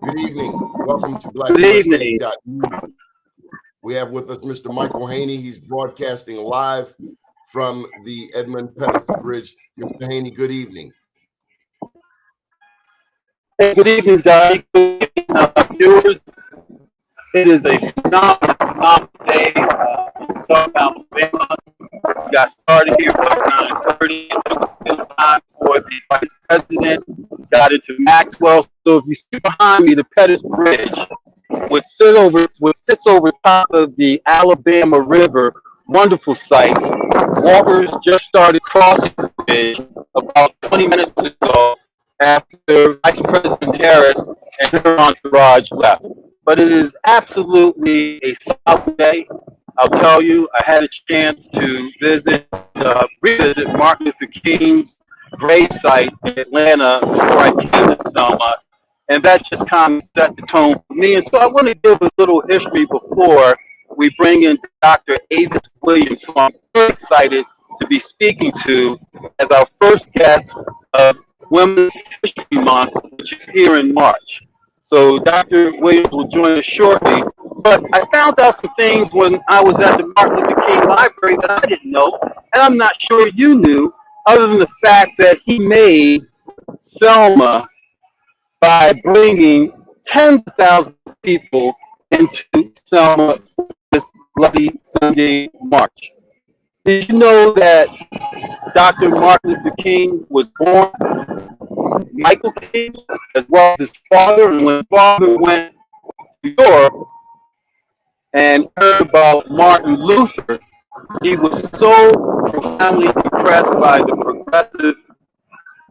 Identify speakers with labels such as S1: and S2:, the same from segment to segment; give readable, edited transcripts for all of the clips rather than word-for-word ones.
S1: Good evening. Welcome to
S2: Good evening.
S1: BlackUSA.news. We have with us Mr. Michael Haney. He's broadcasting live from the Edmund Pettus Bridge. Mr. Haney, good evening.
S2: Hey, good evening, Donnie. Good evening, viewers. It is a phenomenal day in Selma Alabama. We got started here at 9:30. It took a little time for the vice president. Got into Maxwell. So if you see behind me, the Pettus Bridge, which sits over top of the Alabama River. Wonderful sight. Walkers just started crossing the bridge about 20 minutes ago after Vice President Harris and her entourage left. But it is absolutely a solid day. I'll tell you, I had a chance to revisit Martin Luther King's gravesite in Atlanta before I came to Selma, and that just kind of set the tone for me. And so I want to give a little history before we bring in Dr. Avis Williams, who I'm very excited to be speaking to as our first guest of Women's History Month, which is here in March. So Dr. Williams will join us shortly. But I found out some things when I was at the Martin Luther King Library that I didn't know, and I'm not sure you knew, other than the fact that he made Selma by bringing tens of thousands of people into Selma this bloody Sunday march. Did you know that Dr. Martin Luther King was born Michael King, as well as his father? And when his father went to Europe and heard about Martin Luther, he was so profoundly impressed by the progressive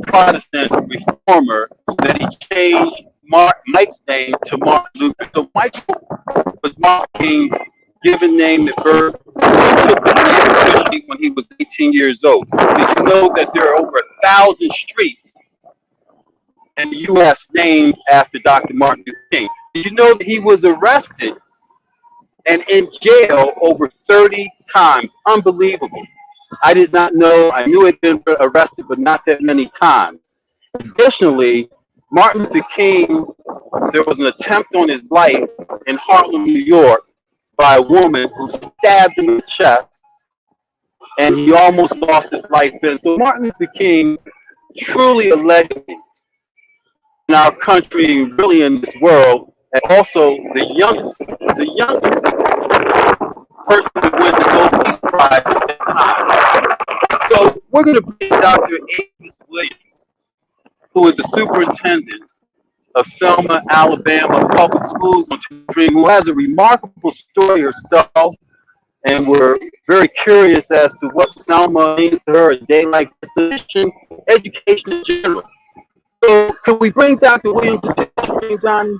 S2: Protestant reformer that he changed Mike's name to Martin Luther. So Michael was Martin King's given name at birth. He took the name officially when he was 18 years old. Did you know that there are over 1,000 streets in the U.S. named after Dr. Martin Luther King? Did you know that he was arrested and in jail over 30 times? Unbelievable. I did not know. I knew he'd been arrested, but not that many times. Additionally, Martin Luther King, there was an attempt on his life in Harlem, New York, by a woman who stabbed him in the chest, and he almost lost his life then. So Martin Luther King, truly a legacy in our country and really in this world, and also the youngest person to win the Nobel Peace Prize at that time. So we're going to bring Dr. Avis Williams, who is the superintendent of Selma, Alabama Public Schools, who has a remarkable story herself, and we're very curious as to what Selma means to her, a day like this, education in general. So can we bring Dr. Williams to the screen, Johnny?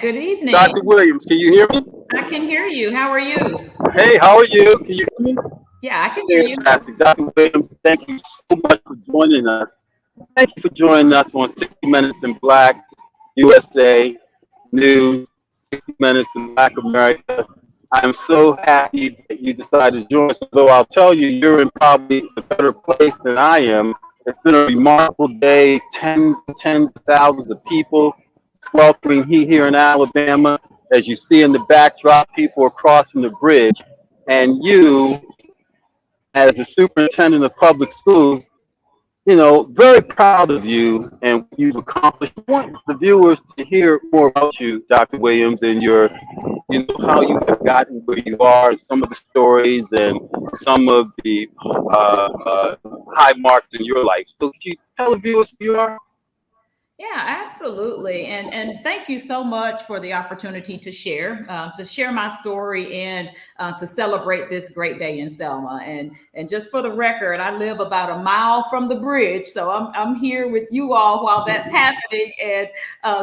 S3: Good evening.
S2: Dr. Williams, can you hear me?
S3: I can hear you. How are you?
S2: Hey, how are you? Can you hear me?
S3: Yeah, I can hear you.
S2: Fantastic. Dr. Williams, thank you so much for joining us. Thank you for joining us on 60 Minutes in Black USA News, 60 Minutes in Black America. I'm so happy that you decided to join us, though I'll tell you, you're in probably a better place than I am. It's been a remarkable day, tens of thousands of people sweltering heat here in Alabama. As you see in the backdrop, people are crossing the bridge. And you, as the superintendent of public schools, very proud of you and what you've accomplished. I want the viewers to hear more about you, Dr. Williams, and how you have gotten where you are, some of the stories and some of the high marks in your life. So can you tell the viewers who you are?
S3: Yeah, absolutely. And thank you so much for the opportunity to share my story and to celebrate this great day in Selma. And just for the record, I live about a mile from the bridge. So I'm here with you all while that's happening, and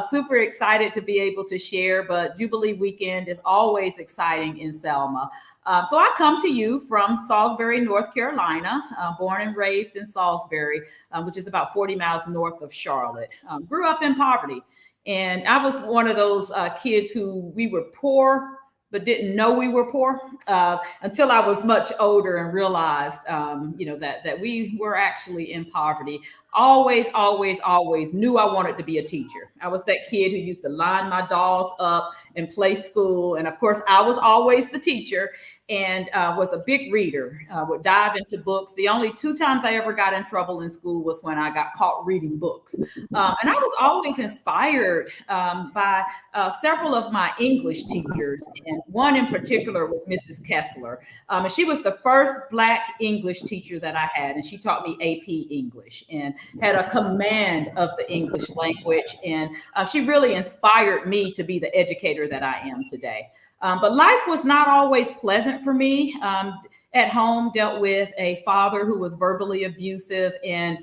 S3: super excited to be able to share. But Jubilee weekend is always exciting in Selma. So I come to you from Salisbury, North Carolina, born and raised in Salisbury, which is about 40 miles north of Charlotte. Grew up in poverty. And I was one of those kids who we were poor, but didn't know we were poor until I was much older and realized, that we were actually in poverty. Always knew I wanted to be a teacher. I was that kid who used to line my dolls up and play school. And of course, I was always the teacher and was a big reader, would dive into books. The only 2 times I ever got in trouble in school was when I got caught reading books. And I was always inspired by several of my English teachers. And one in particular was Mrs. Kessler. And she was the first Black English teacher that I had. And she taught me AP English and had a command of the English language. And she really inspired me to be the educator that I am today. But life was not always pleasant for me. At home, dealt with a father who was verbally abusive and,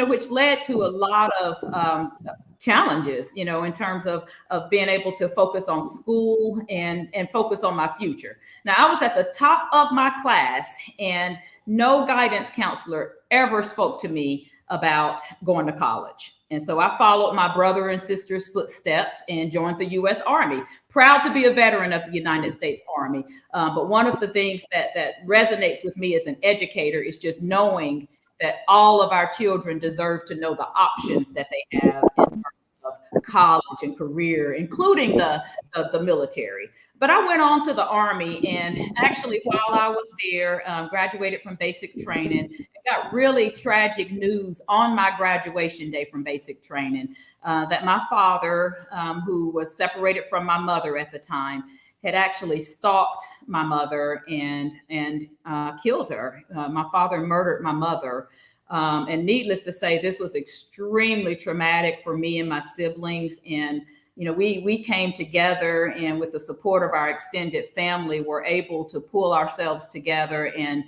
S3: which led to a lot of challenges, in terms of being able to focus on school and focus on my future. Now, I was at the top of my class and no guidance counselor ever spoke to me about going to college. And so I followed my brother and sister's footsteps and joined the U.S. Army. Proud to be a veteran of the United States Army. But one of the things that resonates with me as an educator is just knowing that all of our children deserve to know the options that they have in terms of college and career, including the military. But I went on to the Army, and actually while I was there, graduated from basic training, got really tragic news on my graduation day from basic training that my father, who was separated from my mother at the time, had actually stalked my mother and killed her. My father murdered my mother. And needless to say, this was extremely traumatic for me and my siblings. And we came together, and with the support of our extended family, were able to pull ourselves together and,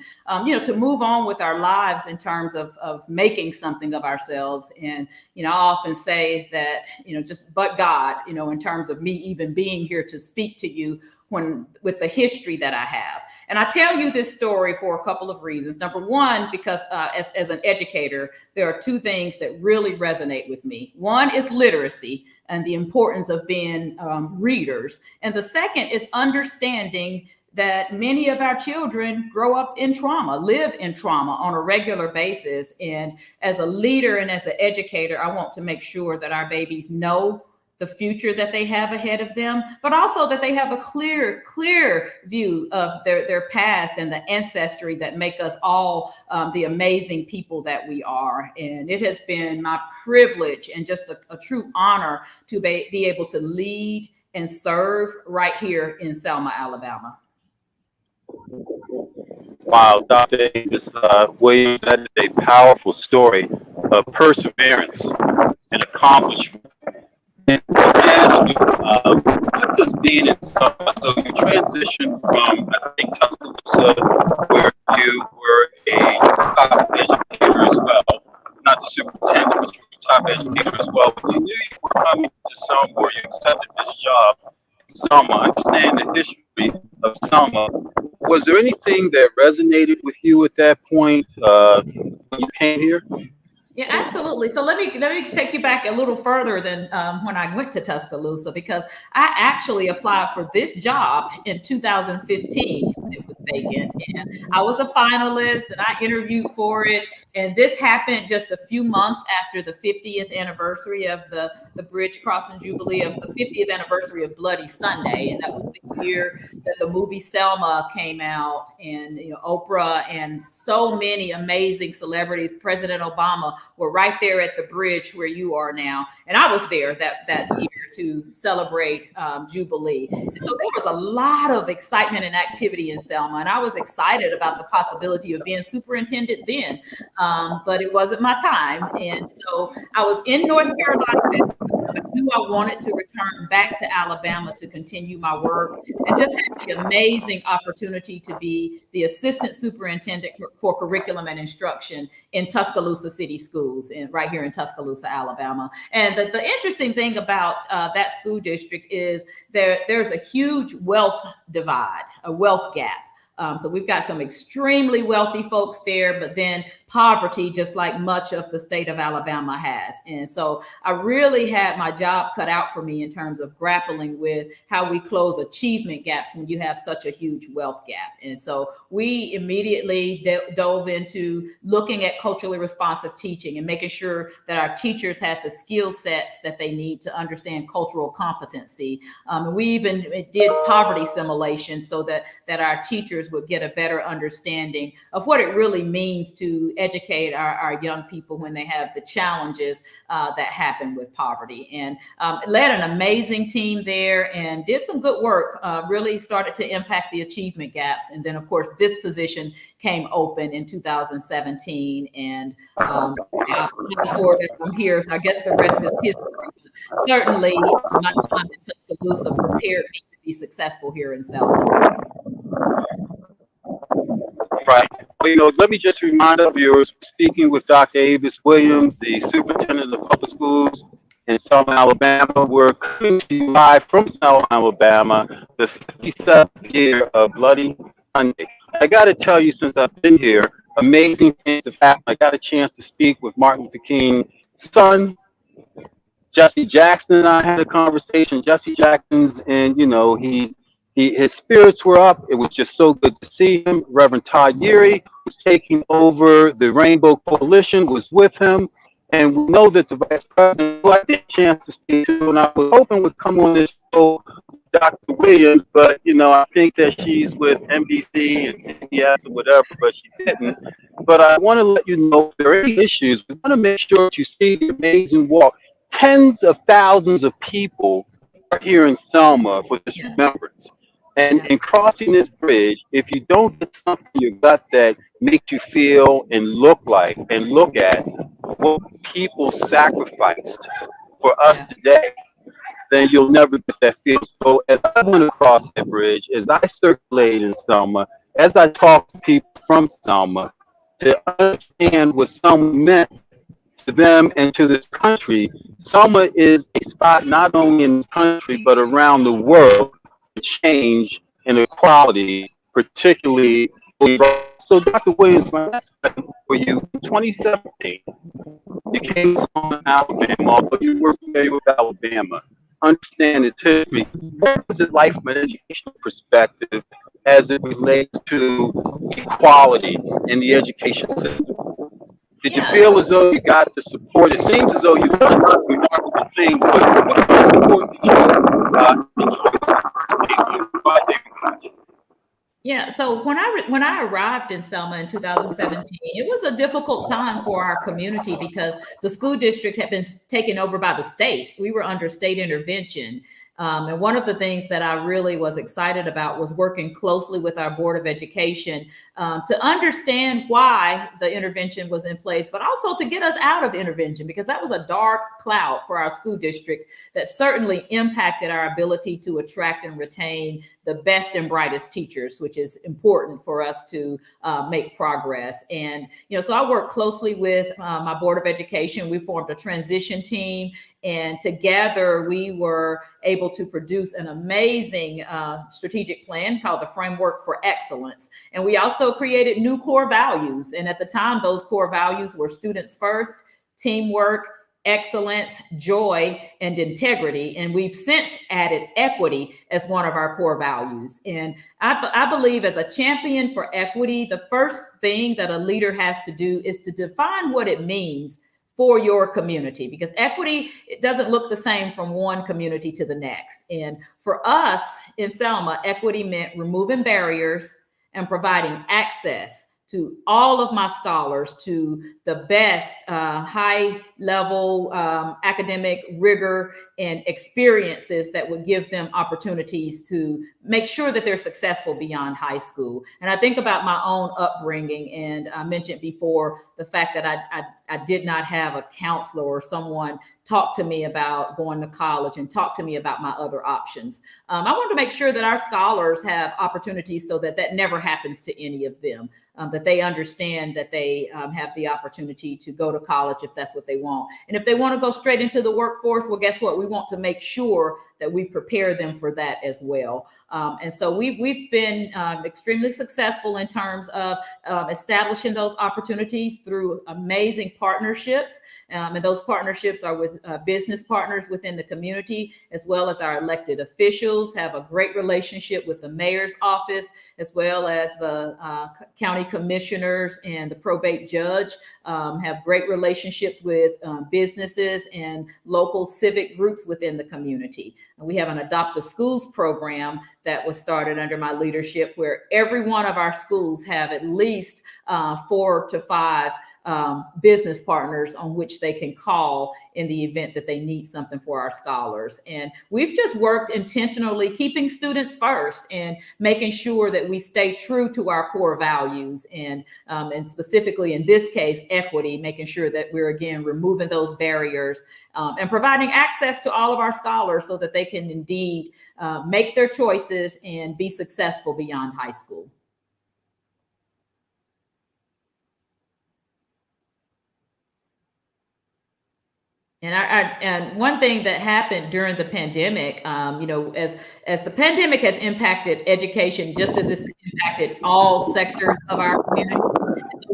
S3: to move on with our lives in terms of making something of ourselves. And, I often say that, but God, in terms of me even being here to speak to you with the history that I have. And I tell you this story for a couple of reasons. Number one, because as an educator, there are 2 things that really resonate with me. One is literacy and the importance of being readers. And the second is understanding that many of our children grow up in trauma, live in trauma on a regular basis. And as a leader and as an educator, I want to make sure that our babies know the future that they have ahead of them, but also that they have a clear view of their past and the ancestry that make us all the amazing people that we are. And it has been my privilege and just a true honor to be able to lead and serve right here in Selma, Alabama.
S2: Wow, Dr. Avis Williams, that is a powerful story of perseverance and accomplishment. And not just being in Selma, so you transitioned from, I think, Tuscaloosa, where you were a top educator as well, not the superintendent, but you were a top educator as well. But you knew you were coming to Selma, where you accepted this job in Selma, understand the history of Selma. Was there anything that resonated with you at that point when you came here?
S3: Yeah, absolutely. So let me take you back a little further than when I went to Tuscaloosa, because I actually applied for this job in 2015 when it was vacant, and I was a finalist and I interviewed for it. And this happened just a few months after the 50th anniversary of the Bridge Crossing Jubilee, of the 50th anniversary of Bloody Sunday. And that was the year that the movie Selma came out, and Oprah and so many amazing celebrities, President Obama, were right there at the bridge where you are now. And I was there that year to celebrate Jubilee. And so there was a lot of excitement and activity in Selma. And I was excited about the possibility of being superintendent then, but it wasn't my time. And so I was in North Carolina. I knew I wanted to return back to Alabama to continue my work, and just had the amazing opportunity to be the assistant superintendent for curriculum and instruction in Tuscaloosa City Schools, right here in Tuscaloosa, Alabama. And the interesting thing about that school district is there's a huge wealth divide, a wealth gap. So we've got some extremely wealthy folks there, but then poverty, just like much of the state of Alabama has. And so I really had my job cut out for me in terms of grappling with how we close achievement gaps when you have such a huge wealth gap. And so we immediately dove into looking at culturally responsive teaching and making sure that our teachers had the skill sets that they need to understand cultural competency. And we even did poverty simulation so that our teachers would get a better understanding of what it really means to educate our young people when they have the challenges that happen with poverty. And led an amazing team there and did some good work, really started to impact the achievement gaps. And then, of course, this position came open in 2017. And before that, I'm here, so I guess the rest is history. But certainly, my time in Tuscaloosa prepared me to be successful here in Selma.
S2: Right. Well, let me just remind our viewers, speaking with Dr. Avis Williams, the Superintendent of Public Schools in Selma, Alabama. We're coming to you live from Selma, Alabama, the 57th year of Bloody Sunday. I got to tell you, since I've been here, amazing things have happened. I got a chance to speak with Martin Luther King's son, Jesse Jackson, and I had a conversation. Jesse Jackson's, and his spirits were up. It was just so good to see him. Reverend Todd Yeary was taking over the Rainbow Coalition, was with him. And we know that the Vice President, who I did a chance to speak to, and I was hoping would come on this show, Dr. Williams, but, I think that she's with NBC and CBS or whatever, but she didn't. But I want to let you know if there are any issues, we want to make sure that you see the amazing walk. Tens of thousands of people are here in Selma for this remembrance. And crossing this bridge, if you don't get something in your gut that makes you feel and look like and look at what people sacrificed for us today, then you'll never get that feel. So as I went across that bridge, as I circulated in Selma, as I talked to people from Selma, to understand what Selma meant to them and to this country, Selma is a spot not only in this country, but around the world, change and equality, particularly. So, Dr. Williams, my next question for you, in 2017, you came to Alabama, but you were familiar with Alabama, understand its history. What was it like from an educational perspective as it relates to equality in the education system? Did you feel as though you got the support? It seems as though you've done a lot of remarkable things, but what kind of support did you enjoy?
S3: Yeah, so when I arrived in Selma in 2017, it was a difficult time for our community because the school district had been taken over by the state. We were under state intervention. And one of the things that I really was excited about was working closely with our Board of Education to understand why the intervention was in place, but also to get us out of intervention, because that was a dark cloud for our school district that certainly impacted our ability to attract and retain the best and brightest teachers, which is important for us to make progress. And, so I worked closely with my Board of Education. We formed a transition team, and together we were able to produce an amazing strategic plan called the Framework for Excellence. And we also created new core values. And at the time, those core values were students first, teamwork, excellence, joy, and integrity. And we've since added equity as one of our core values. And I believe as a champion for equity, the first thing that a leader has to do is to define what it means for your community, because equity, it doesn't look the same from one community to the next. And for us in Selma, equity meant removing barriers and providing access to all of my scholars to the best high level academic rigor and experiences that would give them opportunities to make sure that they're successful beyond high school. And I think about my own upbringing, and I mentioned before the fact that I did not have a counselor or someone talk to me about going to college and talk to me about my other options. I want to make sure that our scholars have opportunities so that that never happens to any of them, that they understand that they have the opportunity to go to college if that's what they want. And if they want to go straight into the workforce, well, guess what? We want to make sure that we prepare them for that as well. And so we've been extremely successful in terms of establishing those opportunities through amazing partnerships. And those partnerships are with business partners within the community, as well as our elected officials, have a great relationship with the mayor's office, as well as the county commissioners and the probate judge, have great relationships with businesses and local civic groups within the community. And we have an Adopt a Schools program that was started under my leadership, where every one of our schools have at least 4 to 5 business partners on which they can call in the event that they need something for our scholars. And we've just worked intentionally, keeping students first and making sure that we stay true to our core values, and specifically in this case, equity, making sure that we're again removing those barriers and providing access to all of our scholars so that they can indeed make their choices and be successful beyond high school. And one thing that happened during the pandemic, as the pandemic has impacted education, just as it's impacted all sectors of our community.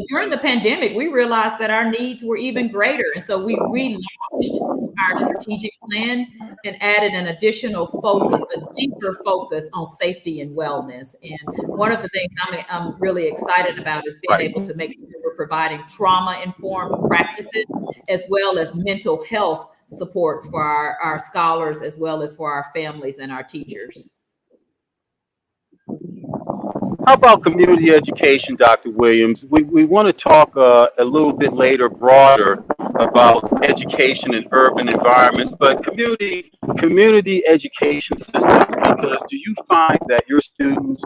S3: During the pandemic, we realized that our needs were even greater. And so we relaunched our strategic plan and added an additional focus, a deeper focus on safety and wellness. And one of the things I'm really excited about is being able to make sure we're providing trauma-informed practices, as well as mental health supports for our scholars, as well as for our families and our teachers.
S2: How about community education, Dr. Williams? We want to talk a little bit later, broader, about education in urban environments, but community education systems, because do you find that your students,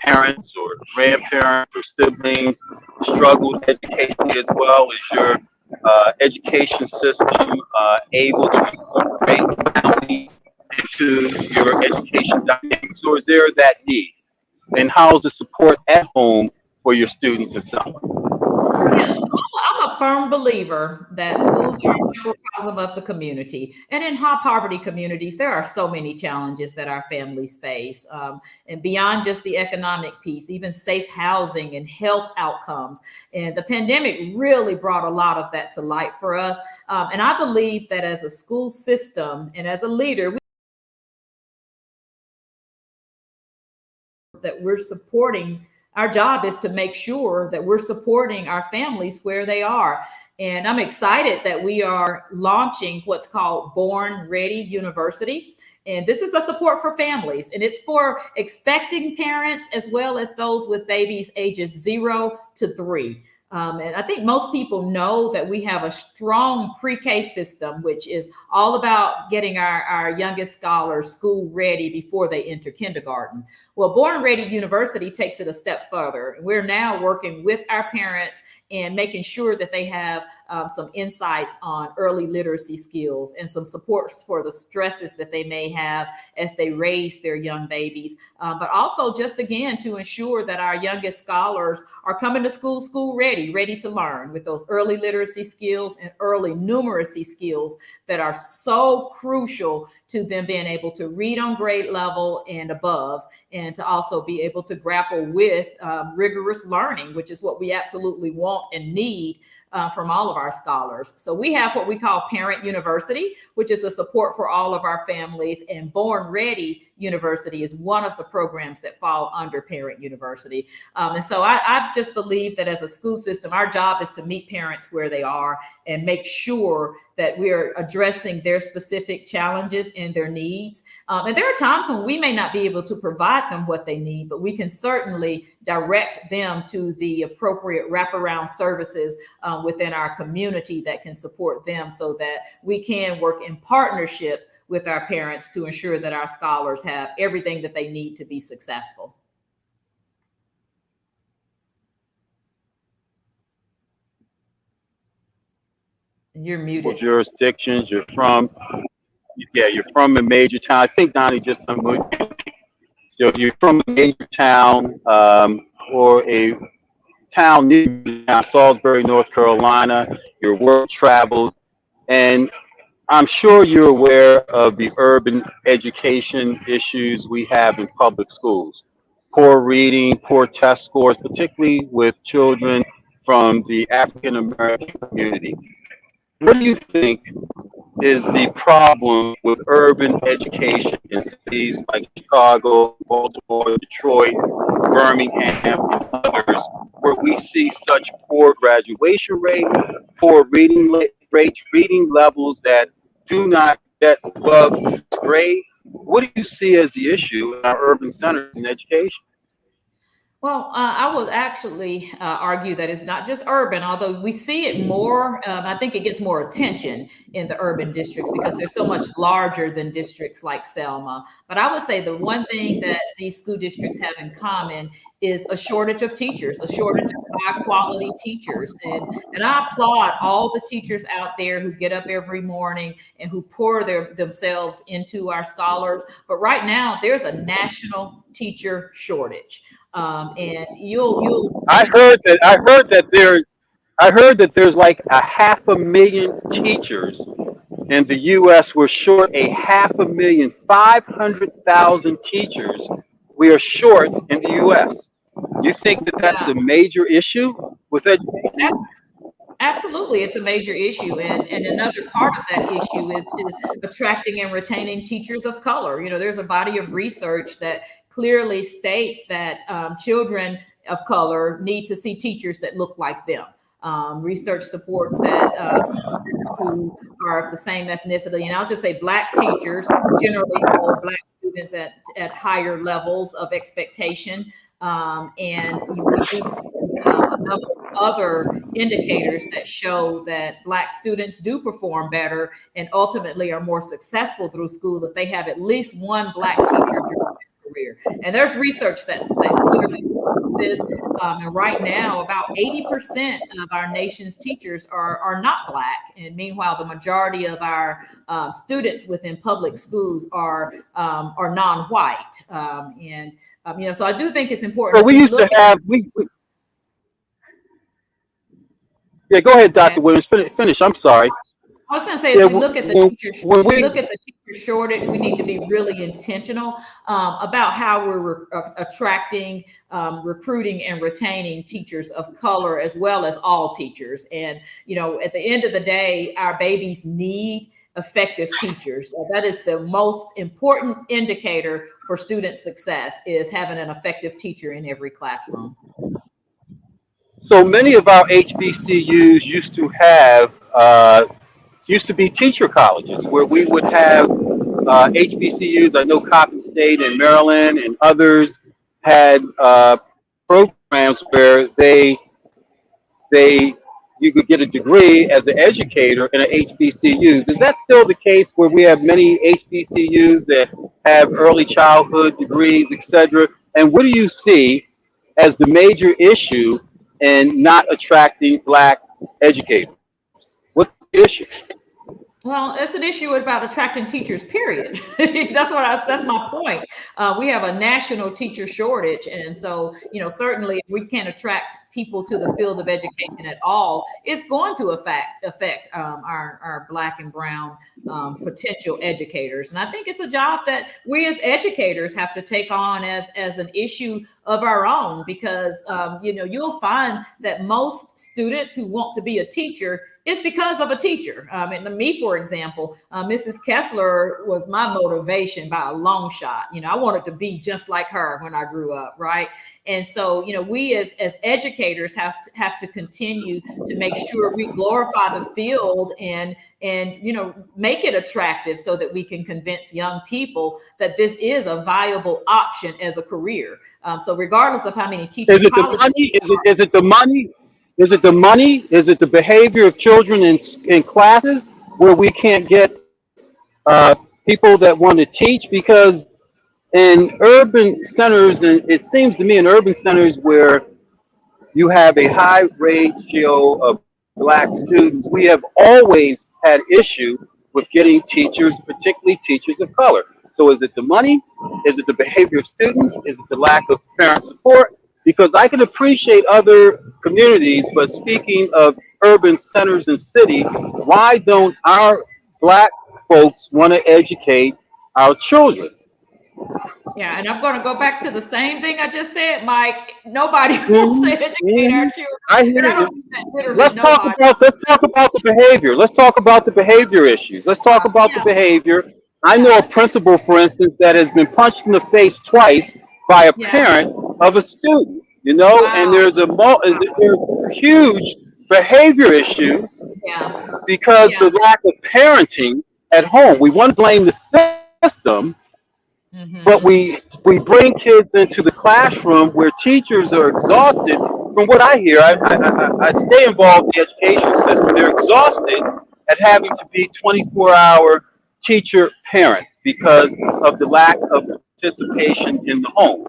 S2: parents or grandparents or siblings struggle with education as well? Is your education system able to incorporate families into your education dynamics, or is there that need? And how's the support at home for your students and Selma?
S3: Yes, I'm a firm believer that schools are a microcosm of the community. And in high poverty communities, there are so many challenges that our families face. And beyond just the economic piece, even safe housing and health outcomes. And the pandemic really brought a lot of that to light for us. And I believe that as a school system and as a leader, that we're supporting, our job is to make sure that we're supporting our families where they are. And I'm excited that we are launching what's called Born Ready University. And this is a support for families, and it's for expecting parents as well as those with babies ages 0 to 3. And I think most people know that we have a strong pre-K system, which is all about getting our youngest scholars school ready before they enter kindergarten. Well, Born Ready University takes it a step further. We're now working with our parents and making sure that they have some insights on early literacy skills and some supports for the stresses that they may have as they raise their young babies. But also just again to ensure that our youngest scholars are coming to school ready to learn with those early literacy skills and early numeracy skills that are so crucial to them being able to read on grade level and above, and to also be able to grapple with rigorous learning, which is what we absolutely want and need from all of our scholars. So we have what we call Parent University, which is a support for all of our families, and Born Ready University is one of the programs that fall under Parent University. And so I just believe that as a school system, our job is to meet parents where they are and make sure that we're addressing their specific challenges and their needs. And there are times when we may not be able to provide them what they need, but we can certainly direct them to the appropriate wraparound services within our community that can support them, so that we can work in partnership with our parents to ensure that our scholars have everything that they need to be successful. And you're muted.
S2: Jurisdictions, you're from a major town. I think Donnie just so you're from a major town or a town near Salisbury, North Carolina. You're world traveled, and I'm sure you're aware of the urban education issues we have in public schools. Poor reading, poor test scores, particularly with children from the African American community. What do you think is the problem with urban education in cities like Chicago, Baltimore, Detroit, Birmingham, and others, where we see such poor graduation rate, poor rates, reading levels that do not get above sixth grade? What do you see as the issue in our urban centers in education?
S3: Well, I would actually argue that it's not just urban, although we see it more. I think it gets more attention in the urban districts because they're so much larger than districts like Selma. But I would say the one thing that these school districts have in common is a shortage of teachers, a shortage of high quality teachers. And I applaud all the teachers out there who get up every morning and who pour themselves into our scholars. But right now, there's a national teacher shortage. And you'll.
S2: I heard that there's like 500,000 teachers in the U.S. We're short 500,000, 500,000 teachers. We are short in the U.S. You think that that's
S3: Yeah.
S2: a major issue with education?
S3: Absolutely, it's a major issue, and another part of that issue is attracting and retaining teachers of color. You know, there's a body of research that clearly states that children of color need to see teachers that look like them. Research supports that teachers who are of the same ethnicity, and I'll just say Black teachers generally hold Black students at higher levels of expectation, and we do see a number of other indicators that show that Black students do perform better and ultimately are more successful through school if they have at least one Black teacher during their career. And there's research that clearly supports this. And right now, about 80% of our nation's teachers are not Black. And meanwhile, the majority of our students within public schools are non-white. So I do think it's important.
S2: So we used to have yeah. Go ahead, Dr. Williams. Finish. I'm sorry.
S3: I was going to say,
S2: Yeah.
S3: as we look at the teacher shortage, we need to be really intentional about how we're attracting, recruiting, and retaining teachers of color as well as all teachers. And at the end of the day, our babies need effective teachers. That is the most important indicator for student success, is having an effective teacher in every classroom.
S2: So many of our HBCUs used to be teacher colleges where we would have HBCUs. I know Coppin State and Maryland and others had programs where you could get a degree as an educator in an HBCUs. Is that still the case where we have many HBCUs that have early childhood degrees, etc.? And what do you see as the major issue in not attracting Black educators? What's the issue?
S3: Well, it's an issue about attracting teachers, period. That's my point. We have a national teacher shortage. And so, certainly if we can't attract people to the field of education at all, it's going to affect our Black and brown potential educators. And I think it's a job that we as educators have to take on as an issue of our own, because, you'll find that most students who want to be a teacher is because of a teacher. And me, for example, Mrs. Kessler was my motivation by a long shot. I wanted to be just like her when I grew up, right? And so, we as educators have to continue to make sure we glorify the field and make it attractive so that we can convince young people that this is a viable option as a career. So regardless of how many teachers,
S2: is it the money? Is it the money? Is it the money? Is it the behavior of children in classes where we can't get people that want to teach? Because in urban centers, and it seems to me in urban centers where you have a high ratio of Black students, we have always had issue with getting teachers, particularly teachers of color. So is it the money? Is it the behavior of students? Is it the lack of parent support? Because I can appreciate other communities, but speaking of urban centers and city, why don't our Black folks want to educate our children.
S3: Yeah, and I'm going to go back to the same thing I just said, Mike. Nobody wants to
S2: Mhm,
S3: educate our
S2: mhm.
S3: children,
S2: I hear
S3: and I
S2: you.
S3: don't mean that literally. Nobody.
S2: Let's talk about the behavior. Let's talk about the behavior issues. Let's talk about the
S3: Yeah,
S2: behavior. I know a
S3: yes,
S2: principal, for instance, that has been punched in the face twice by a
S3: yeah.
S2: parent of a student. You know, and
S3: Wow.
S2: there's huge behavior issues
S3: Yeah,
S2: because
S3: yeah.
S2: the lack of parenting at home. We want to blame the system, but
S3: Hmm.
S2: we bring kids into the classroom where teachers are exhausted. From what I hear, I stay involved in the education system. They're exhausted at having to be 24-hour teacher parents because of the lack of participation in the home.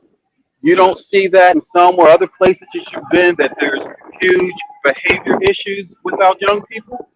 S2: You don't see that in some or other places that you've been, that there's huge behavior issues with our young people.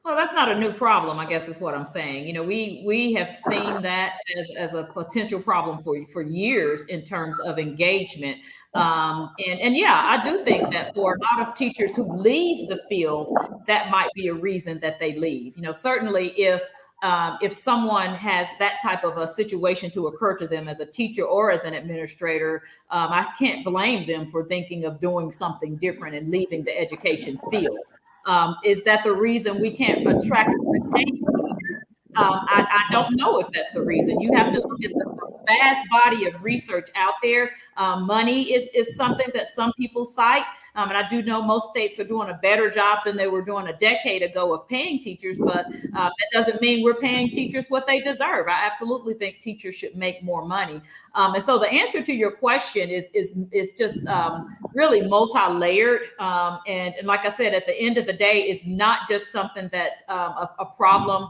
S3: Well, that's not a new problem, I guess is what I'm saying. We have seen that as a potential problem for years in terms of engagement. And yeah, I do think that for a lot of teachers who leave the field, that might be a reason that they leave. Certainly if someone has that type of a situation to occur to them as a teacher or as an administrator, I can't blame them for thinking of doing something different and leaving the education field. Is that the reason we can't attract and retain teachers? I don't know if that's the reason. You have to look at the vast body of research out there. Money is something that some people cite. And I do know most states are doing a better job than they were doing a decade ago of paying teachers, but that doesn't mean we're paying teachers what they deserve. I absolutely think teachers should make more money. And so the answer to your question is just really multi-layered. And like I said, at the end of the day, it's not just something that's a problem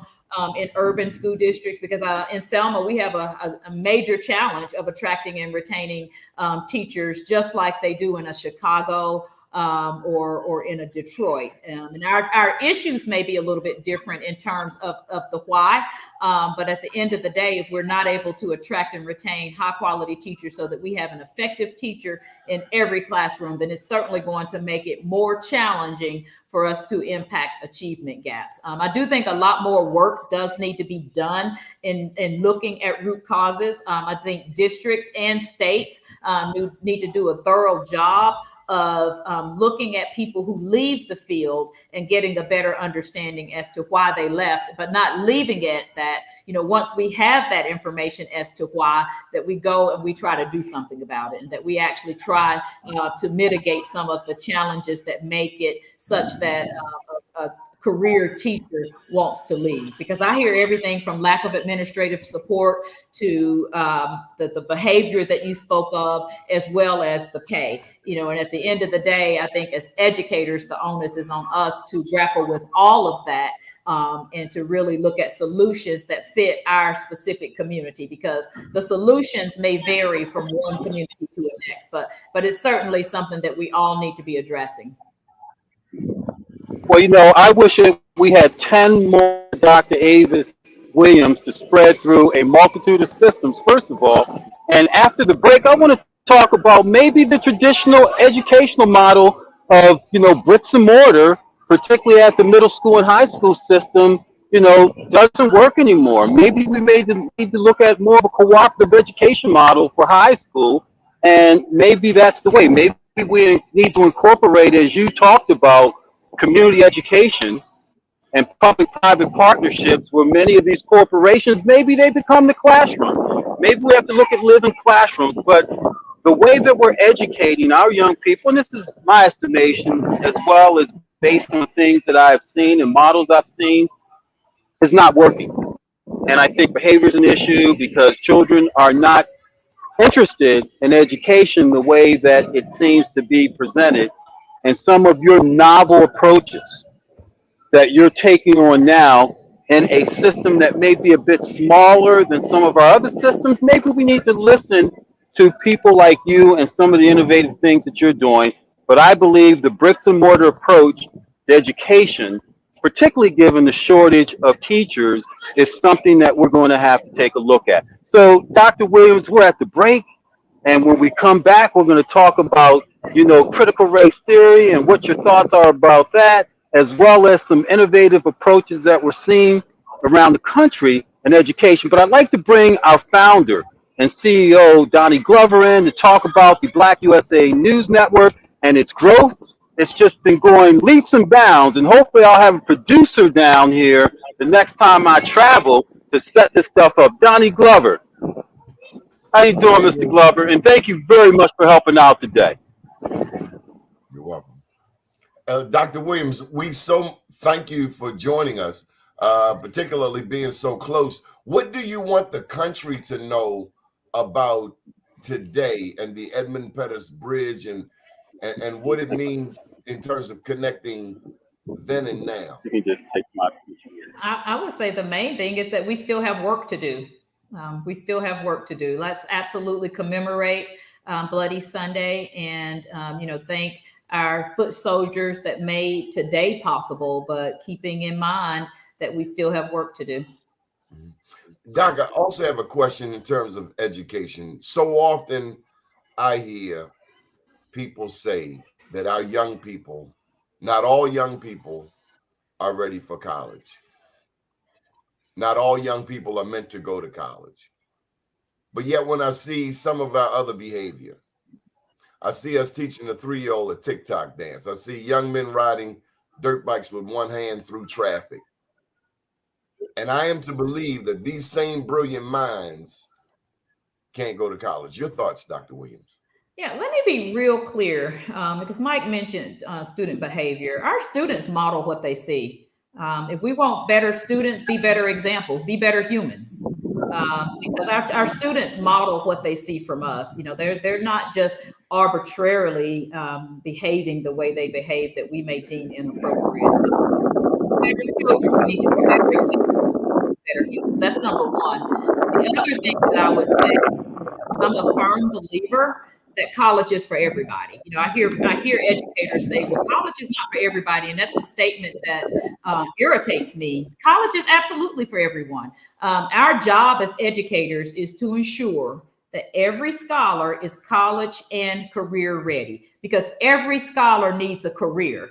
S3: in urban school districts, because in Selma, we have a major challenge of attracting and retaining teachers, just like they do in a Chicago or in a Detroit. And our issues may be a little bit different in terms of the why. But at the end of the day, if we're not able to attract and retain high quality teachers so that we have an effective teacher in every classroom, then it's certainly going to make it more challenging for us to impact achievement gaps. I do think a lot more work does need to be done in looking at root causes. I think districts and states need to do a thorough job of looking at people who leave the field and getting a better understanding as to why they left, but not leaving it that, once we have that information as to why, that we go and we try to do something about it, and that we actually try to mitigate some of the challenges that make it such that a career teacher wants to leave. Because I hear everything from lack of administrative support to the behavior that you spoke of, as well as the pay. And at the end of the day, I think as educators, the onus is on us to grapple with all of that, and to really look at solutions that fit our specific community, because the solutions may vary from one community to the next, but it's certainly something that we all need to be addressing.
S2: Well, I wish we had 10 more Dr. Avis Williams to spread through a multitude of systems, first of all. And after the break, I want to talk about maybe the traditional educational model of, bricks and mortar, particularly at the middle school and high school system, doesn't work anymore. Maybe we need to look at more of a cooperative education model for high school. And maybe that's the way. Maybe we need to incorporate, as you talked about, community education and public-private partnerships, where many of these corporations, maybe they become the classroom. Maybe we have to look at living classrooms, but the way that we're educating our young people, and this is my estimation as well as based on things that I've seen and models I've seen, is not working. And I think behavior is an issue because children are not interested in education the way that it seems to be presented. And some of your novel approaches that you're taking on now in a system that may be a bit smaller than some of our other systems, maybe we need to listen to people like you and some of the innovative things that you're doing. But I believe the bricks and mortar approach to education, particularly given the shortage of teachers, is something that we're going to have to take a look at. So, Dr. Williams, we're at the break. And when we come back, we're going to talk about, critical race theory and what your thoughts are about that. as well as some innovative approaches that we're seeing around the country in education. But I'd like to bring our founder and CEO, Donnie Glover, in to talk about the Black USA News Network and its growth. It's just been going leaps and bounds, and hopefully I'll have a producer down here the next time I travel to set this stuff up. Donnie Glover. How you doing, Mr. Glover? And thank you very much for helping out today.
S1: You're welcome. Dr. Williams, we so thank you for joining us, particularly being so close. What do you want the country to know about today and the Edmund Pettus Bridge and what it means in terms of connecting then and now?
S2: Let me just take my picture.
S3: I would say the main thing is that we still have work to do. We still have work to do. Let's absolutely commemorate Bloody Sunday and, thank our foot soldiers that made today possible, but keeping in mind that we still have work to do.
S1: Doc, I also have a question in terms of education. So often I hear people say that our young people, not all young people, are ready for college. Not all young people are meant to go to college. But yet when I see some of our other behavior, I see us teaching a 3-year-old a TikTok dance. I see young men riding dirt bikes with one hand through traffic. And I am to believe that these same brilliant minds can't go to college. Your thoughts, Dr. Williams?
S3: Yeah, let me be real clear because Mike mentioned student behavior. Our students model what they see. If we want better students, be better examples, be better humans. Because our students model what they see from us. They're not just arbitrarily behaving the way they behave that we may deem inappropriate. So better children need to be better examples, better humans. That's number one. The other thing that I would say, I'm a firm believer that college is for everybody. I hear educators say, well, college is not for everybody. And that's a statement that irritates me. College is absolutely for everyone. Our job as educators is to ensure that every scholar is college and career ready, because every scholar needs a career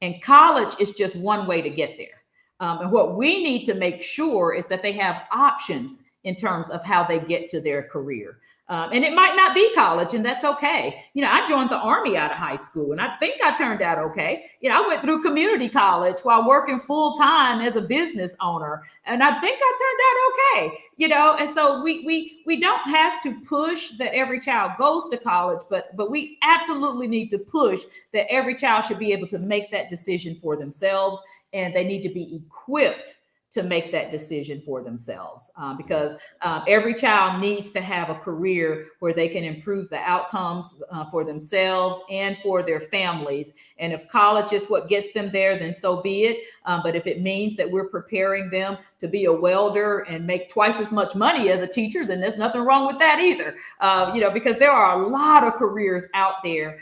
S3: and college is just one way to get there. And what we need to make sure is that they have options in terms of how they get to their career. And it might not be college, and that's okay. I joined the Army out of high school, and I think I turned out okay. I went through community college while working full time as a business owner, and I think I turned out okay. And so we don't have to push that every child goes to college, but we absolutely need to push that every child should be able to make that decision for themselves, and they need to be equipped to make that decision for themselves, because every child needs to have a career where they can improve the outcomes for themselves and for their families. And if college is what gets them there, then so be it. But if it means that we're preparing them to be a welder and make twice as much money as a teacher, then there's nothing wrong with that either. Because there are a lot of careers out there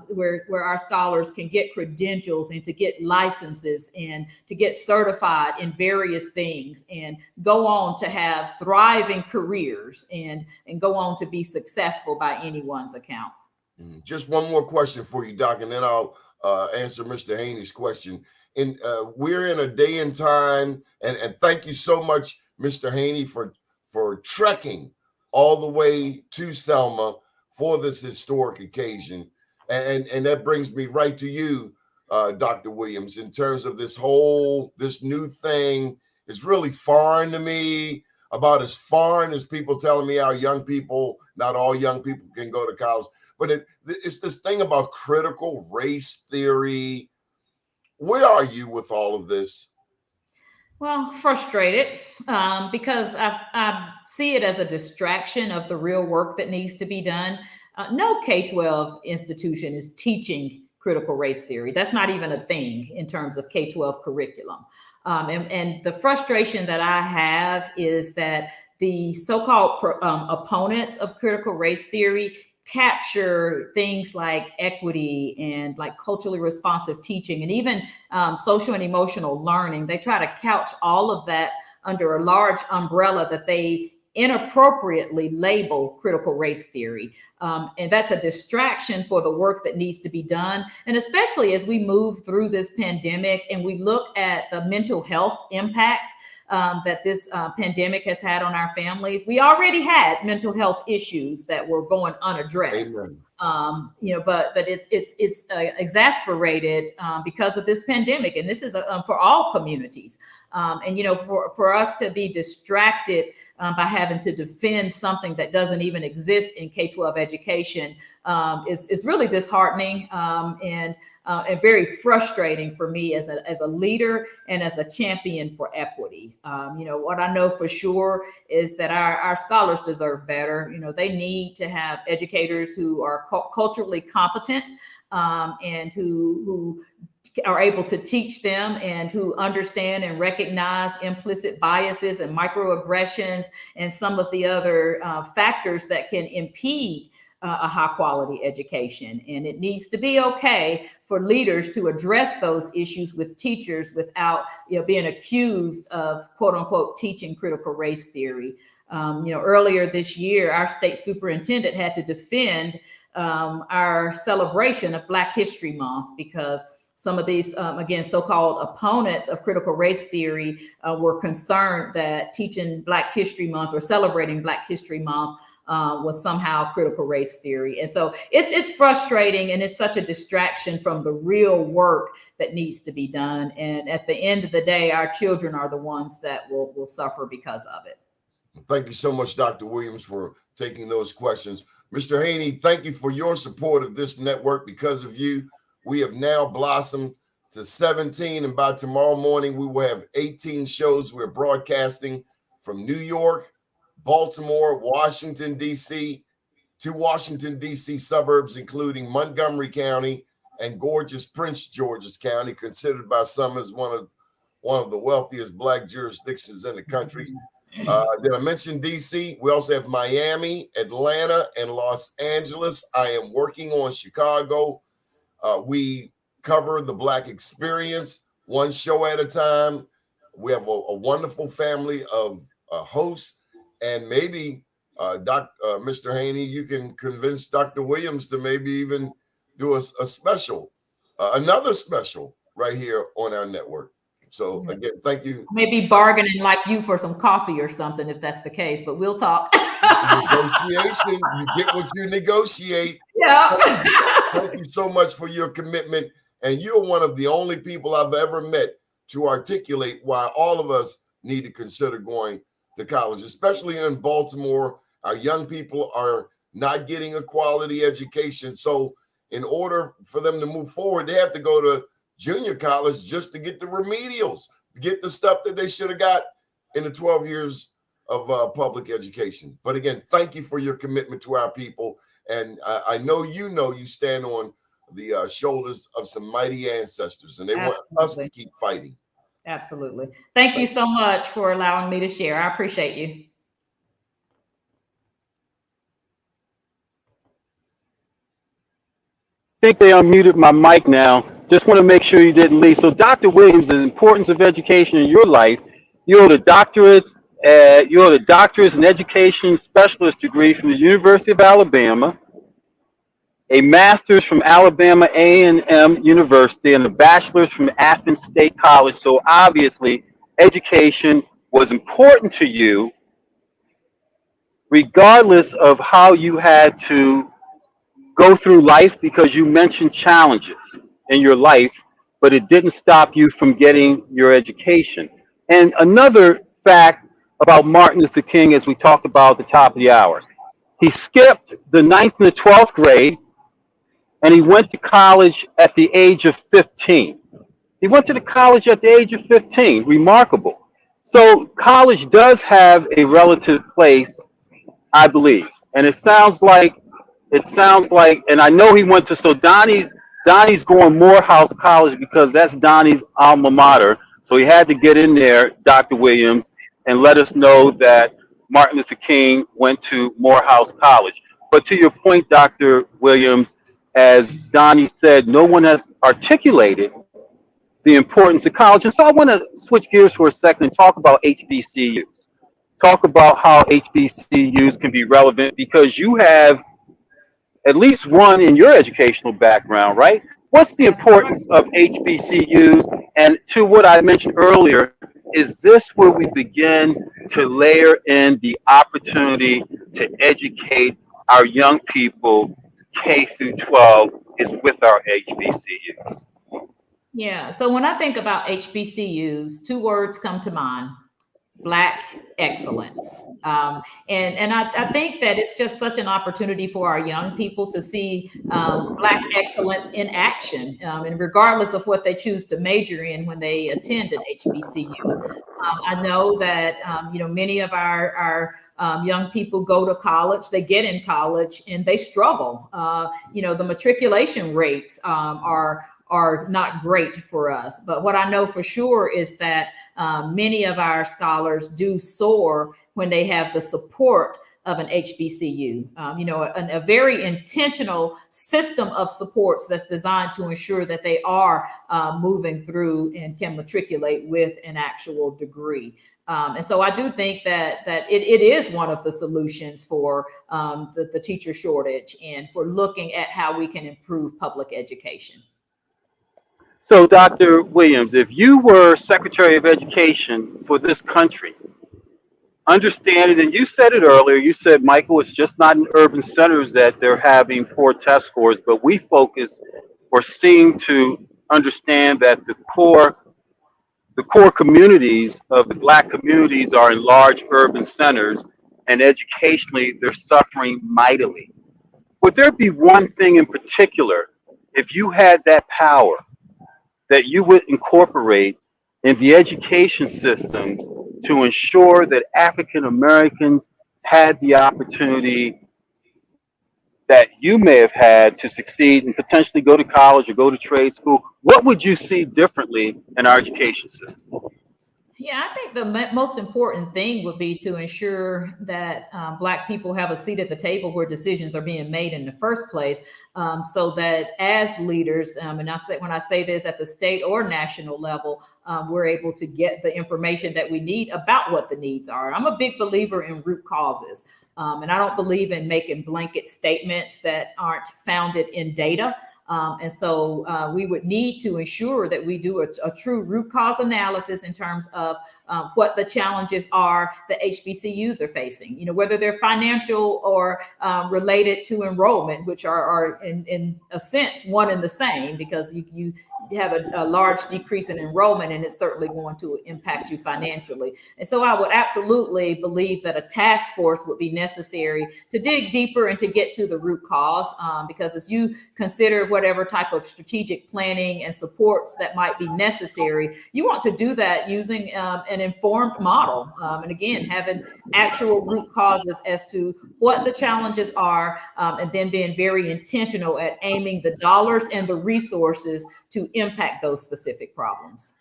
S3: where our scholars can get credentials and to get licenses and to get certified in various things and go on to have thriving careers and go on to be successful by anyone's account.
S1: Just one more question for you, Doc, and then I'll answer Mr. Haney's question. And we're in a day and time, and thank you so much, Mr. Haney, for trekking all the way to Selma for this historic occasion. And that brings me right to you, Dr. Williams, in terms of this new thing. It's really foreign to me, about as foreign as people telling me our young people, not all young people can go to college. But it's this thing about critical race theory. Where are you with all of this?
S3: Well, frustrated because I see it as a distraction of the real work that needs to be done. No K-12 institution is teaching critical race theory. That's not even a thing in terms of K-12 curriculum. And the frustration that I have is that the so-called opponents of critical race theory capture things like equity and like culturally responsive teaching and even social and emotional learning. They try to couch all of that under a large umbrella that they inappropriately label critical race theory. And that's a distraction for the work that needs to be done. And especially as we move through this pandemic and we look at the mental health impact that this pandemic has had on our families. We already had mental health issues that were going unaddressed. But it's exasperated because of this pandemic, and this is for all communities. For us to be distracted by having to defend something that doesn't even exist in K-12 education is really disheartening and very frustrating for me as a leader and as a champion for equity. What I know for sure is that our scholars deserve better. They need to have educators who are culturally competent and who are able to teach them and who understand and recognize implicit biases and microaggressions and some of the other factors that can impede a high quality education. And it needs to be okay for leaders to address those issues with teachers without being accused of quote unquote teaching critical race theory. Earlier this year, our state superintendent had to defend our celebration of Black History Month because some of these, again, so-called opponents of critical race theory were concerned that teaching Black History Month or celebrating Black History Month was somehow critical race theory. And so it's frustrating, and it's such a distraction from the real work that needs to be done. And at the end of the day, our children are the ones that will suffer because of it.
S1: Thank you so much, Dr. Williams, for taking those questions. Mr. Haney, thank you for your support of this network. Because of you, we have now blossomed to 17, and by tomorrow morning, we will have 18 shows. We're broadcasting from New York, Baltimore, Washington, D.C., to Washington, D.C. suburbs, including Montgomery County and gorgeous Prince George's County, considered by some as one of the wealthiest Black jurisdictions in the country. Did I mention D.C.? We also have Miami, Atlanta, and Los Angeles. I am working on Chicago. We cover the Black experience one show at a time. We have a wonderful family of hosts, and maybe Mr. Haney, you can convince Dr. Williams to maybe even do a special, another special right here on our network. So again, thank you.
S3: Maybe bargaining like you for some coffee or something, if that's the case, but we'll talk.
S1: Negotiation, you get what you negotiate.
S3: Yeah.
S1: Thank you so much for your commitment. And you're one of the only people I've ever met to articulate why all of us need to consider going to college, especially in Baltimore. Our young people are not getting a quality education. So in order for them to move forward, they have to go to junior college just to get the remedials, to get the stuff that they should have got in the 12 years of public education. But again, thank you for your commitment to our people. And I know you stand on the shoulders of some mighty ancestors, and they want us to keep fighting.
S3: Absolutely. Thank you so much for allowing me to share. I appreciate you.
S2: I think they unmuted my mic now. Just want to make sure you didn't leave. So Dr. Williams, the importance of education in your life, you hold a doctorate in education specialist degree from the University of Alabama, a master's from Alabama A&M University, and a bachelor's from Athens State College. So obviously, education was important to you, regardless of how you had to go through life, because you mentioned challenges in your life, but it didn't stop you from getting your education. And another fact about Martin Luther King, as we talked about at the top of the hour, he skipped the 9th and the 12th grade, and he went to college at the age of 15. He went to the college at the age of 15. Remarkable. So college does have a relative place, I believe. And it sounds like, and I know he went to, so Donnie's going Morehouse College because that's Donnie's alma mater. So he had to get in there, Dr. Williams, and let us know that Martin Luther King went to Morehouse College. But to your point, Dr. Williams, as Donnie said, no one has articulated the importance of college. And so I want to switch gears for a second and talk about HBCUs. talk about how HBCUs can be relevant, because you have at least one in your educational background, right? What's the
S3: That's right.
S2: importance of HBCUs? And to what I mentioned earlier, is this where we begin to layer in the opportunity to educate our young people K through 12 is with our HBCUs?
S3: Yeah. So when I think about HBCUs, two words come to mind: Black excellence. And I think that it's just such an opportunity for our young people to see Black excellence in action, and regardless of what they choose to major in when they attend an HBCU. I know that many of our young people go to college, they get in college, and they struggle. The matriculation rates are not great for us. But what I know for sure is that many of our scholars do soar when they have the support of an HBCU, a very intentional system of supports that's designed to ensure that they are moving through and can matriculate with an actual degree. And so I do think that it is one of the solutions for the teacher shortage and for looking at how we can improve public education.
S2: So, Dr. Williams, if you were Secretary of Education for this country, understand it, and you said it earlier, you said, Michael, it's just not in urban centers that they're having poor test scores, but we focus or seem to understand that the core communities of the Black communities are in large urban centers, and educationally they're suffering mightily. Would there be one thing in particular, if you had that power, that you would incorporate in the education systems to ensure that African Americans had the opportunity that you may have had to succeed and potentially go to college or go to trade school? What would you see differently in our education system?
S3: Yeah, I think the most important thing would be to ensure that Black people have a seat at the table where decisions are being made in the first place, so that as leaders, and when I say this at the state or national level, we're able to get the information that we need about what the needs are. I'm a big believer in root causes, and I don't believe in making blanket statements that aren't founded in data. And so we would need to ensure that we do a true root cause analysis in terms of what the challenges are that HBCUs are facing, whether they're financial or related to enrollment, which are in a sense one and the same, because you have a large decrease in enrollment, and it's certainly going to impact you financially. And so I would absolutely believe that a task force would be necessary to dig deeper and to get to the root cause, because as you consider whatever type of strategic planning and supports that might be necessary, you want to do that using an informed model. And again, having actual root causes as to what the challenges are, and then being very intentional at aiming the dollars and the resources to impact those specific problems.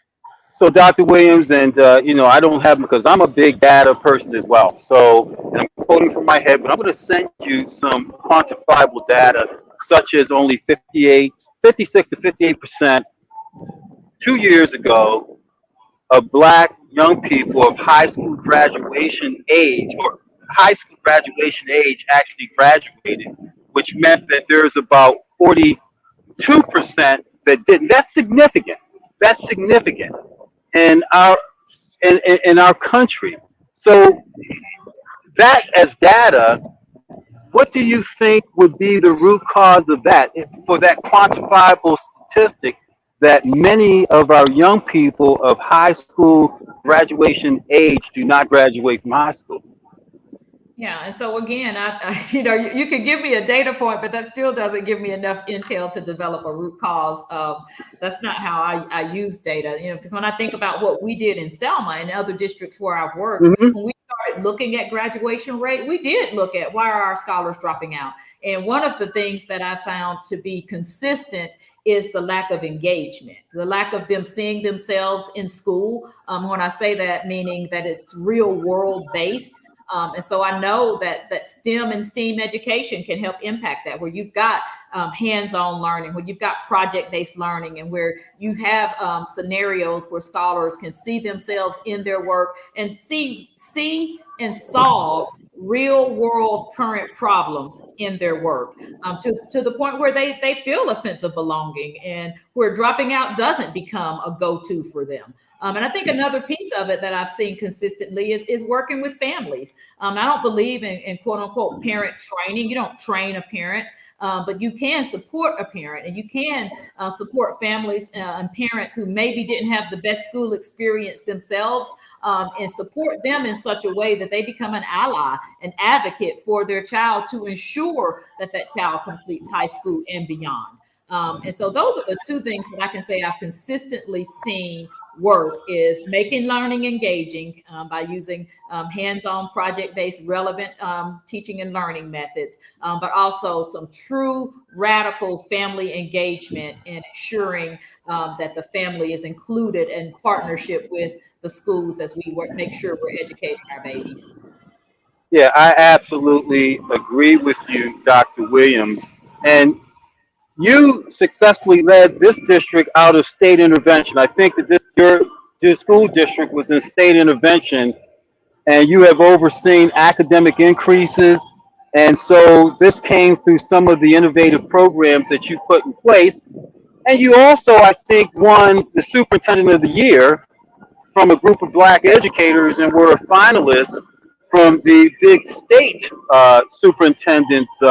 S2: So, Dr. Williams, and I don't have, because I'm a big data person as well. So, and I'm quoting from my head, but I'm going to send you some quantifiable data, such as only 56 to 58% 2 years ago of Black young people of high school graduation age, or high school graduation age, actually graduated, which meant that there's about 42% that didn't. That's significant. That's significant in our in our country. So that as data, what do you think would be the root cause of that, for that quantifiable statistic that many of our young people of high school graduation age do not graduate from high school?
S3: Yeah, and so again, you could give me a data point, but that still doesn't give me enough intel to develop a root cause. That's not how I use data, because when I think about what we did in Selma and other districts where I've worked,
S2: Mm-hmm.
S3: when we started looking at graduation rate, we did look at why are our scholars dropping out. And one of the things that I found to be consistent is the lack of engagement, the lack of them seeing themselves in school. When I say that, meaning that it's real world based. And so I know that STEM and STEAM education can help impact that, where you've got hands-on learning, where you've got project-based learning, and where you have scenarios where scholars can see themselves in their work and see and solved real world current problems in their work, to the point where they feel a sense of belonging, and where dropping out doesn't become a go-to for them. And I think another piece of it that I've seen consistently is working with families. I don't believe in quote unquote parent training. You don't train a parent. But you can support a parent, and you can support families and parents who maybe didn't have the best school experience themselves, and support them in such a way that they become an ally, an advocate for their child to ensure that that child completes high school and beyond. And so those are the two things that I can say I've consistently seen work, is making learning engaging by using hands-on project-based relevant teaching and learning methods, but also some true radical family engagement and ensuring that the family is included in partnership with the schools as we make sure we're educating our babies.
S2: Yeah, I absolutely agree with you, Dr. Williams. And you successfully led this district out of state intervention. I think that your school district was in state intervention, and you have overseen academic increases. And so this came through some of the innovative programs that you put in place. And you also, I think, won the Superintendent of the Year from a group of Black educators, and were a finalist from the big state superintendent's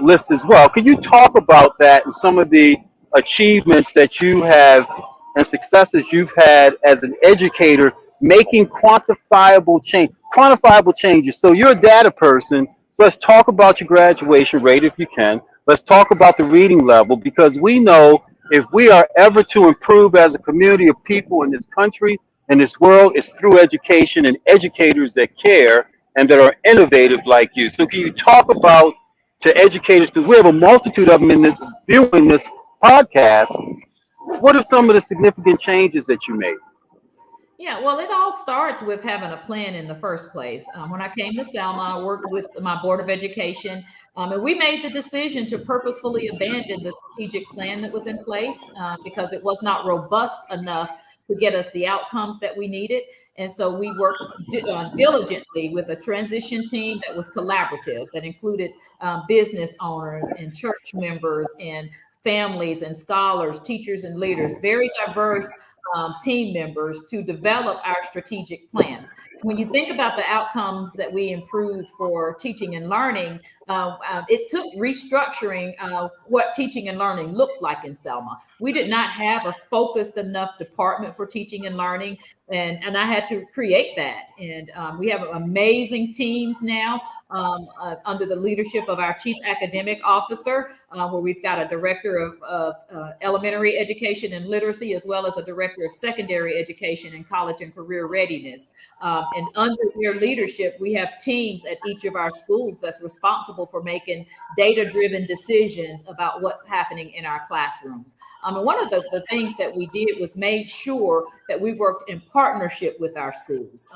S2: list as well. Could you talk about that and some of the achievements that you have and successes you've had as an educator, making quantifiable changes? So you're a data person. So let's talk about your graduation rate if you can. Let's talk about the reading level, because we know if we are ever to improve as a community of people in this country and this world, it's through education and educators that care and that are innovative like you. So can you talk about, to educators, because we have a multitude of them in this viewing this podcast, what are some of the significant changes that you made?
S3: Yeah, well, it all starts with having a plan in the first place. When I came to Selma, I worked with my Board of Education, and we made the decision to purposefully abandon the strategic plan that was in place because it was not robust enough to get us the outcomes that we needed. And so we worked diligently with a transition team that was collaborative, that included business owners and church members and families and scholars, teachers and leaders, very diverse team members, to develop our strategic plan. When you think about the outcomes that we improved for teaching and learning, it took restructuring what teaching and learning looked like in Selma. We did not have a focused enough department for teaching and learning, and I had to create that. And we have amazing teams now under the leadership of our Chief Academic Officer, where we've got a Director of Elementary Education and Literacy, as well as a Director of Secondary Education and College and Career Readiness. And under their leadership, we have teams at each of our schools that's responsible for making data-driven decisions about what's happening in our classrooms. And one of the things that we did was made sure that we worked in partnership with our schools.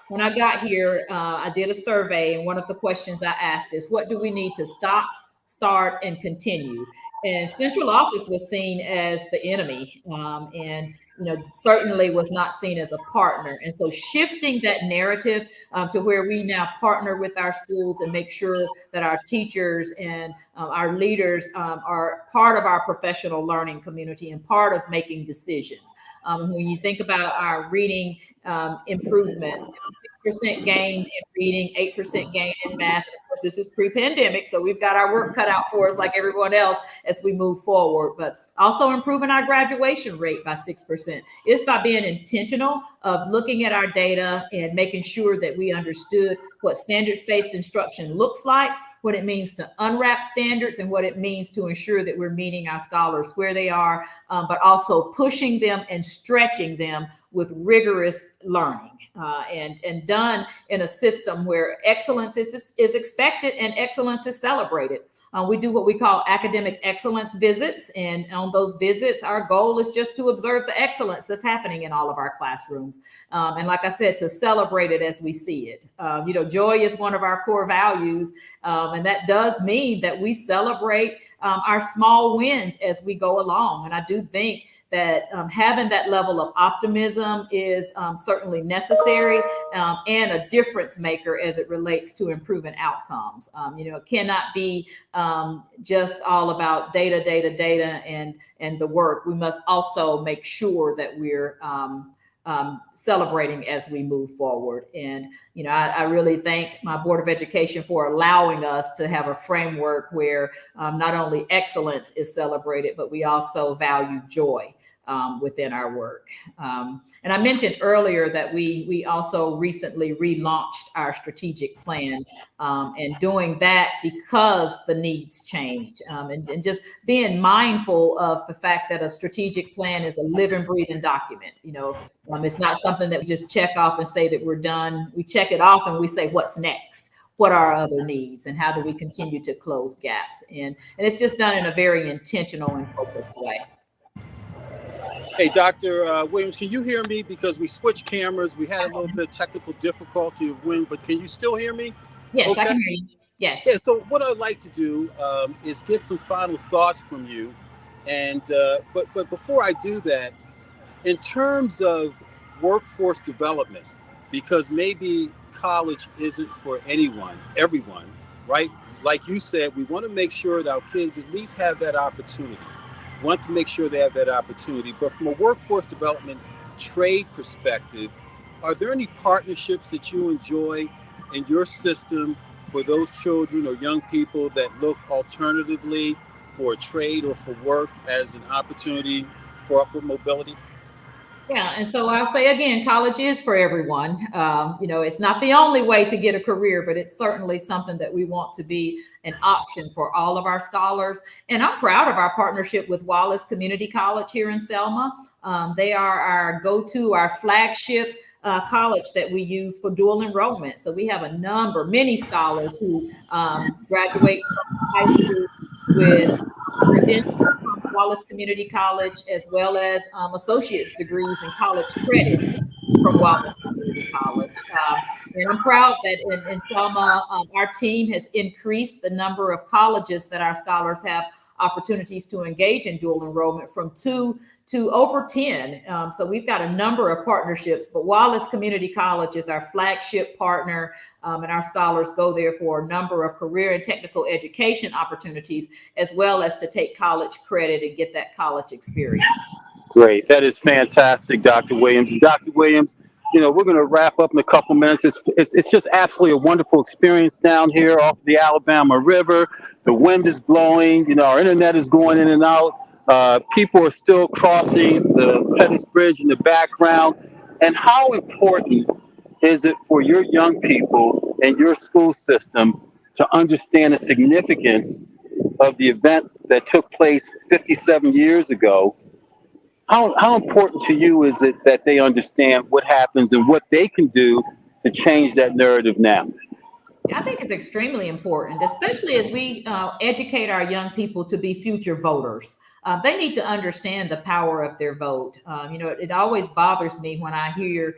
S3: When I got here, I did a survey, and one of the questions I asked is, what do we need to stop, start, and continue? And central office was seen as the enemy, and certainly was not seen as a partner. And so shifting that narrative to where we now partner with our schools and make sure that our teachers and our leaders are part of our professional learning community and part of making decisions. When you think about our reading improvements, 6% gain in reading, 8% gain in math. Of course, this is pre-pandemic, so we've got our work cut out for us like everyone else as we move forward. But also improving our graduation rate by 6%. It's by being intentional of looking at our data and making sure that we understood what standards-based instruction looks like, what it means to unwrap standards, and what it means to ensure that we're meeting our scholars where they are, but also pushing them and stretching them with rigorous learning, and done in a system where excellence is expected and excellence is celebrated. We do what we call academic excellence visits. And on those visits, our goal is just to observe the excellence that's happening in all of our classrooms. And like I said, to celebrate it as we see it. Joy is one of our core values. And that does mean that we celebrate our small wins as we go along. And I do think that having that level of optimism is certainly necessary and a difference maker as it relates to improving outcomes. It cannot be just all about data, and the work. We must also make sure that we're celebrating as we move forward. And, I really thank my Board of Education for allowing us to have a framework where not only excellence is celebrated, but we also value joy within our work. And I mentioned earlier that we also recently relaunched our strategic plan, and doing that because the needs change, and just being mindful of the fact that a strategic plan is a living, breathing document. It's not something that we just check off and say that we're done. We check it off and we say, what's next? What are our other needs, and how do we continue to close gaps? And it's just done in a very intentional and focused way.
S4: Hey, Dr. Williams, can you hear me? Because we switched cameras. We had a little bit of technical difficulty of wind, but can you still hear me?
S3: Yes,
S4: okay.
S3: I can hear you. Yes.
S4: Yeah, so what I'd like to do is get some final thoughts from you. And but before I do that, in terms of workforce development, because maybe college isn't for everyone, right? Like you said, we want to make sure that our kids at least have that opportunity. Want to make sure they have that opportunity. But from a workforce development trade perspective, are there any partnerships that you enjoy in your system for those children or young people that look alternatively for a trade or for work as an opportunity for upward mobility?
S3: Yeah, and so I'll say again, college is for everyone. It's not the only way to get a career, but it's certainly something that we want to be an option for all of our scholars. And I'm proud of our partnership with Wallace Community College here in Selma. They are our flagship college that we use for dual enrollment. So we have many scholars who graduate from high school with credentials from Wallace Community College, as well as associate's degrees and college credits from Wallace Community College. And I'm proud that in Selma, our team has increased the number of colleges that our scholars have opportunities to engage in dual enrollment from 2 to over 10. So we've got a number of partnerships, but Wallace Community College is our flagship partner, and our scholars go there for a number of career and technical education opportunities, as well as to take college credit and get that college experience.
S2: Great. That is fantastic, Dr. Williams. And Dr. Williams, we're going to wrap up in a couple minutes. It's just absolutely a wonderful experience down here off the Alabama River. The wind is blowing. Our internet is going in and out. People are still crossing the Pettus Bridge in the background. And how important is it for your young people and your school system to understand the significance of the event that took place 57 years ago? How important to you is it that they understand what happens and what they can do to change that narrative now?
S3: I think it's extremely important, especially as we educate our young people to be future voters. They need to understand the power of their vote. It always bothers me when I hear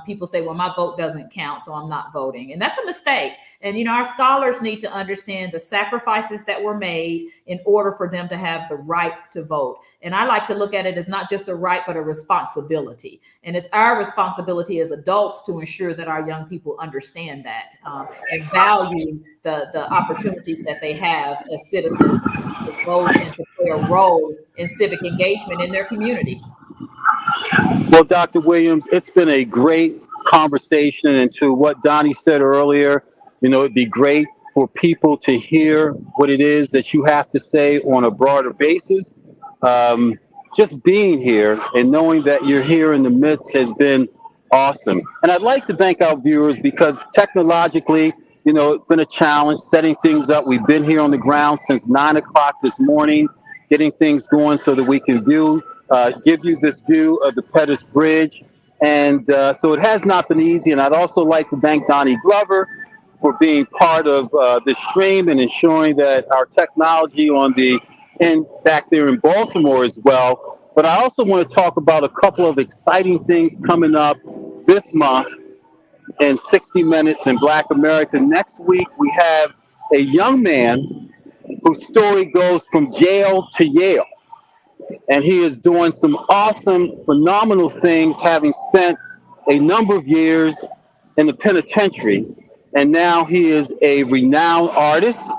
S3: people say, well, my vote doesn't count, so I'm not voting. And that's a mistake. And, our scholars need to understand the sacrifices that were made in order for them to have the right to vote. And I like to look at it as not just a right, but a responsibility. And it's our responsibility as adults to ensure that our young people understand that and value the opportunities that they have as citizens to vote and to play a role in civic engagement in their community.
S2: Well, Dr. Williams, it's been a great conversation. And to what Donnie said earlier, it'd be great for people to hear what it is that you have to say on a broader basis. Just being here and knowing that you're here in the midst has been awesome. And I'd like to thank our viewers because technologically, it's been a challenge setting things up. We've been here on the ground since 9 o'clock this morning, getting things going so that we can give you this view of the Pettus Bridge. And so it has not been easy. And I'd also like to thank Donnie Glover for being part of the stream and ensuring that our technology back there in Baltimore as well. But I also want to talk about a couple of exciting things coming up this month in 60 Minutes in Black America. Next week, we have a young man whose story goes from jail to Yale. and he is doing some awesome, phenomenal things, having spent a number of years in the penitentiary. And now he is a renowned artist.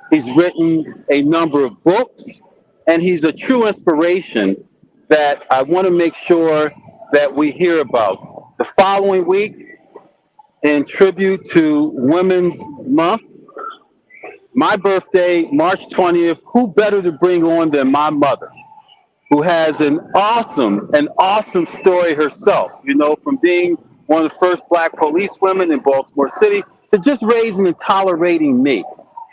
S2: He's written a number of books, and he's a true inspiration that I want to make sure that we hear about. The following week, in tribute to Women's Month, my birthday, March 20th, who better to bring on than my mother, who has an awesome story herself, you know, from being one of the first Black police women in Baltimore City to just raising and tolerating me.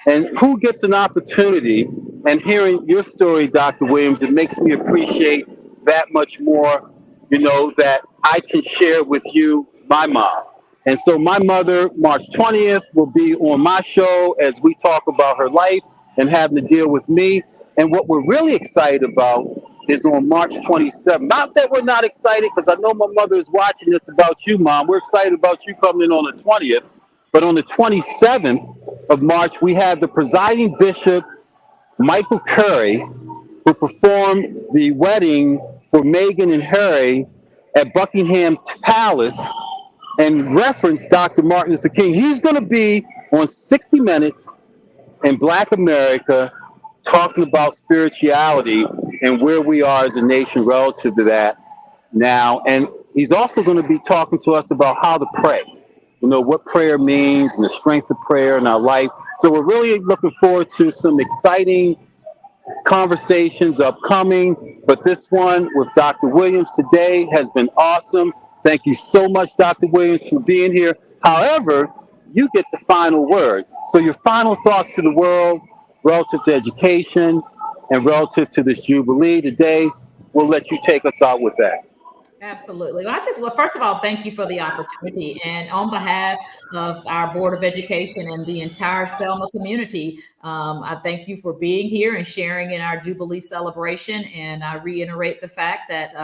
S2: And who gets an opportunity, and hearing your story, Dr. Williams, it makes me appreciate that much more, you know, that I can share with you, my mom. And so my mother, March 20th, will be on my show as we talk about her life and having to deal with me. And what we're really excited about is on March 27th. Not that we're not excited, because I know my mother is watching this about you, Mom. We're excited about you coming in on the 20th. But on the 27th of March, we have the presiding bishop, Michael Curry, who performed the wedding for Meghan and Harry at Buckingham Palace and referenced Dr. Martin Luther King. He's going to be on 60 Minutes in Black America talking about spirituality and where we are as a nation relative to that now. And he's also going to be talking to us about how to pray, you know, what prayer means and the strength of prayer in our life. So we're really looking forward to some exciting conversations upcoming, but this one with Dr. Williams today has been awesome. Thank you so much, Dr. Williams, for being here. However, you get the final word. So your final thoughts to the world relative to education and relative to this Jubilee today, we'll let you take us out with that.
S3: Absolutely. Well, first of all, thank you for the opportunity. And on behalf of our Board of Education and the entire Selma community, I thank you for being here and sharing in our Jubilee celebration. And I reiterate the fact that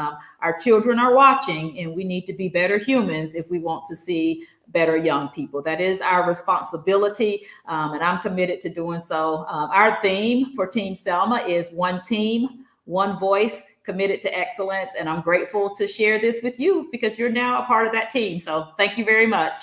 S3: our children are watching, and we need to be better humans if we want to see better young people. That is our responsibility, and I'm committed to doing so. Our theme for Team Selma is one team, one voice, committed to excellence. And I'm grateful to share this with you because you're now a part of that team. So thank you very much.